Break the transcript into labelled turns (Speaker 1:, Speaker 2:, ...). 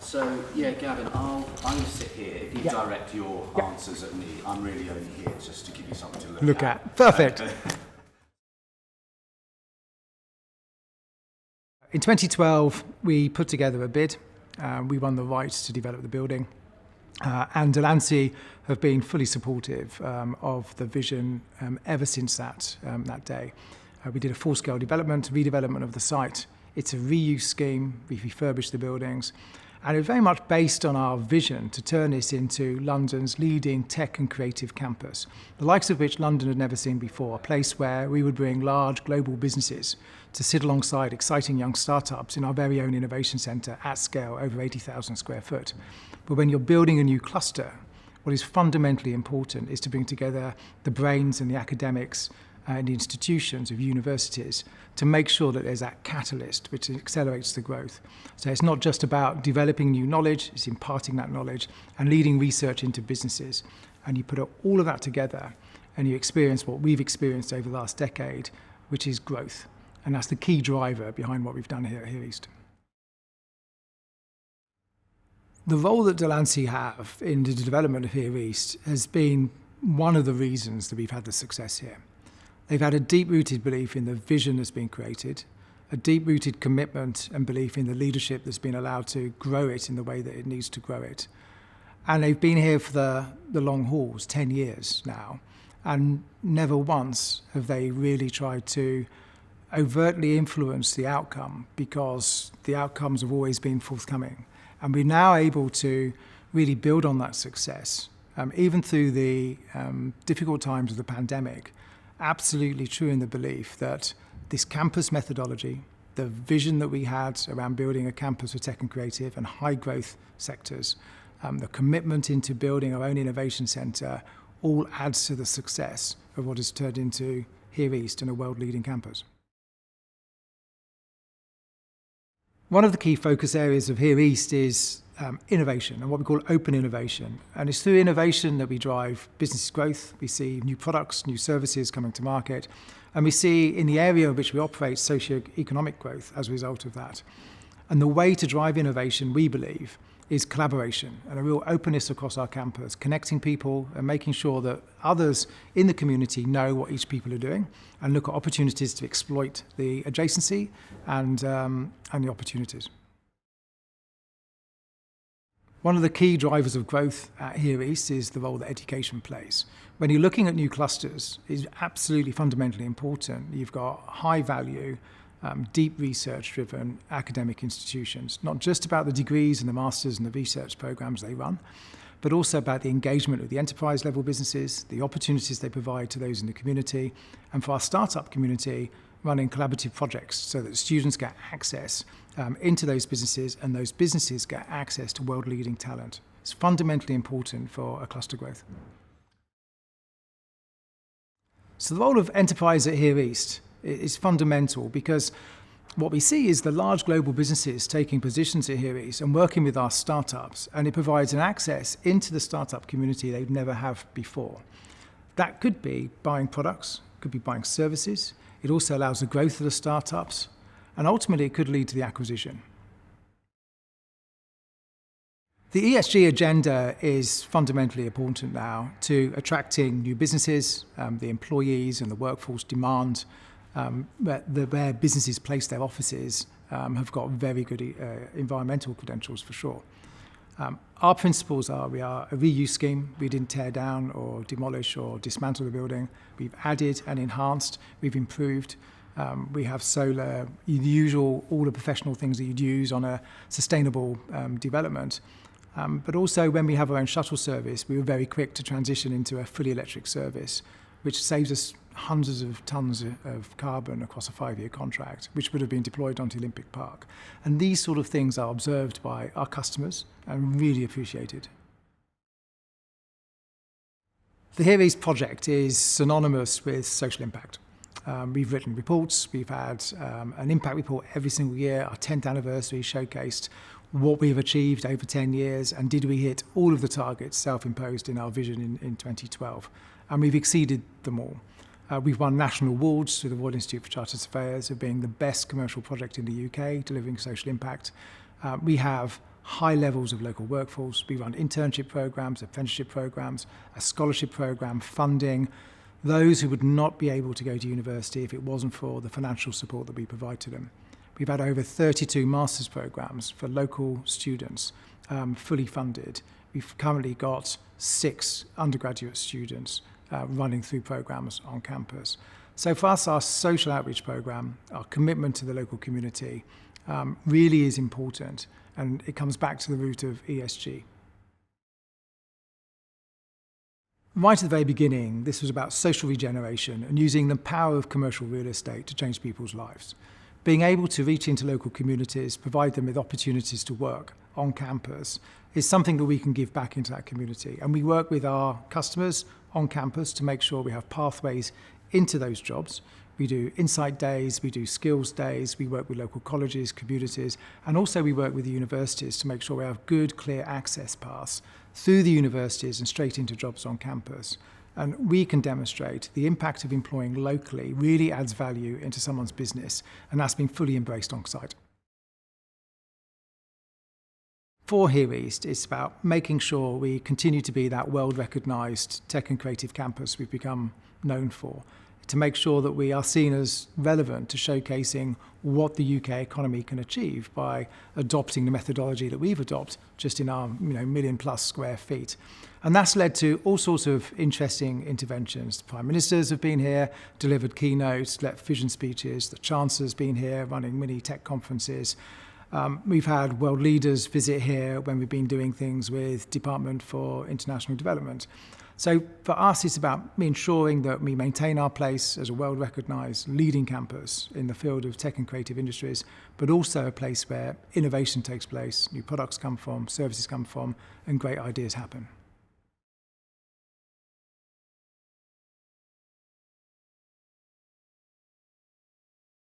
Speaker 1: So, yeah, Gavin, I'm going to sit here. If you direct your answers at me, I'm really only here just to give you something to look at.
Speaker 2: Perfect. In 2012, we put together a bid. We won the rights to develop the building. And Delancey have been fully supportive of the vision ever since that day. We did a full-scale redevelopment of the site. It's a reuse scheme. We've refurbished the buildings. And it's very much based on our vision to turn this into London's leading tech and creative campus, the likes of which London had never seen before, a place where we would bring large global businesses to sit alongside exciting young startups in our very own innovation centre at scale, over 80,000 square foot. But when you're building a new cluster, what is fundamentally important is to bring together the brains and the academics and the institutions of universities to make sure that there's that catalyst which accelerates the growth. So it's not just about developing new knowledge, it's imparting that knowledge and leading research into businesses. And you put all of that together and you experience what we've experienced over the last decade, which is growth. And that's the key driver behind what we've done here at Here East. The role that Delancey have in the development of Here East has been one of the reasons that we've had the success here. They've had a deep-rooted belief in the vision that's been created, a deep-rooted commitment and belief in the leadership that's been allowed to grow it in the way that it needs to grow it. And they've been here for the long hauls, 10 years now, and never once have they really tried to overtly influence the outcome, because the outcomes have always been forthcoming. And we're now able to really build on that success, even through the difficult times of the pandemic. Absolutely true in the belief that this campus methodology, the vision that we had around building a campus for tech and creative and high growth sectors, the commitment into building our own innovation centre, all adds to the success of what has turned into Here East and a world-leading campus. One of the key focus areas of Here East is innovation and what we call open innovation. And it's through innovation that we drive business growth. We see new products, new services coming to market. And we see in the area in which we operate socio-economic growth as a result of that. And the way to drive innovation, we believe, is collaboration and a real openness across our campus, connecting people and making sure that others in the community know what each people are doing and look at opportunities to exploit the adjacency and the opportunities. One of the key drivers of growth at Here East is the role that education plays. When you're looking at new clusters, it's absolutely fundamentally important. You've got high value, deep research-driven academic institutions, not just about the degrees and the masters and the research programs they run, but also about the engagement with the enterprise level businesses, the opportunities they provide to those in the community, and for our startup community, running collaborative projects so that students get access into those businesses and those businesses get access to world-leading talent. It's fundamentally important for a cluster growth. So the role of enterprise at Here East is fundamental, because what we see is the large global businesses taking positions at Here East and working with our startups, and it provides an access into the startup community they'd never have before. That could be buying products, could be buying services. It also allows the growth of the startups, and ultimately it could lead to the acquisition. The ESG agenda is fundamentally important now to attracting new businesses. The employees and the workforce demand where businesses place their offices have got very good environmental credentials for sure. Our principles are we are a reuse scheme. We didn't tear down or demolish or dismantle the building. We've added and enhanced. We've improved. We have solar, the usual, all the professional things that you'd use on a sustainable development. But also when we have our own shuttle service, we were very quick to transition into a fully electric service, which saves us hundreds of tons of carbon across a 5-year contract, which would have been deployed onto Olympic Park. And these sort of things are observed by our customers and really appreciated. The Here East project is synonymous with social impact. We've written reports, we've had an impact report every single year. Our 10th anniversary showcased what we've achieved over 10 years and did we hit all of the targets self-imposed in our vision in 2012. And we've exceeded them all. We've won national awards through the Royal Institute for Chartered Surveyors of being the best commercial project in the UK, delivering social impact. We have high levels of local workforce. We run internship programs, apprenticeship programs, a scholarship program, funding those who would not be able to go to university if it wasn't for the financial support that we provide to them. We've had over 32 master's programs for local students, fully funded. We've currently got 6 undergraduate students running through programs on campus. So for us, our social outreach program, our commitment to the local community, really is important, and it comes back to the root of ESG. Right at the very beginning, this was about social regeneration and using the power of commercial real estate to change people's lives. Being able to reach into local communities, provide them with opportunities to work on campus, is something that we can give back into that community. And we work with our customers on campus to make sure we have pathways into those jobs. We do insight days, we do skills days, we work with local colleges, communities, and also we work with the universities to make sure we have good, clear access paths through the universities and straight into jobs on campus. And we can demonstrate the impact of employing locally really adds value into someone's business, and that's been fully embraced on site. For Here East, it's about making sure we continue to be that world-recognised tech and creative campus we've become known for, to make sure that we are seen as relevant to showcasing what the UK economy can achieve by adopting the methodology that we've adopted just in our million-plus square feet. And that's led to all sorts of interesting interventions. The Prime Ministers have been here, delivered keynotes, led vision speeches. The Chancellor's been here running mini tech conferences. We've had world leaders visit here when we've been doing things with Department for International Development. So for us, it's about ensuring that we maintain our place as a world-recognised leading campus in the field of tech and creative industries, but also a place where innovation takes place, new products come from, services come from, and great ideas happen.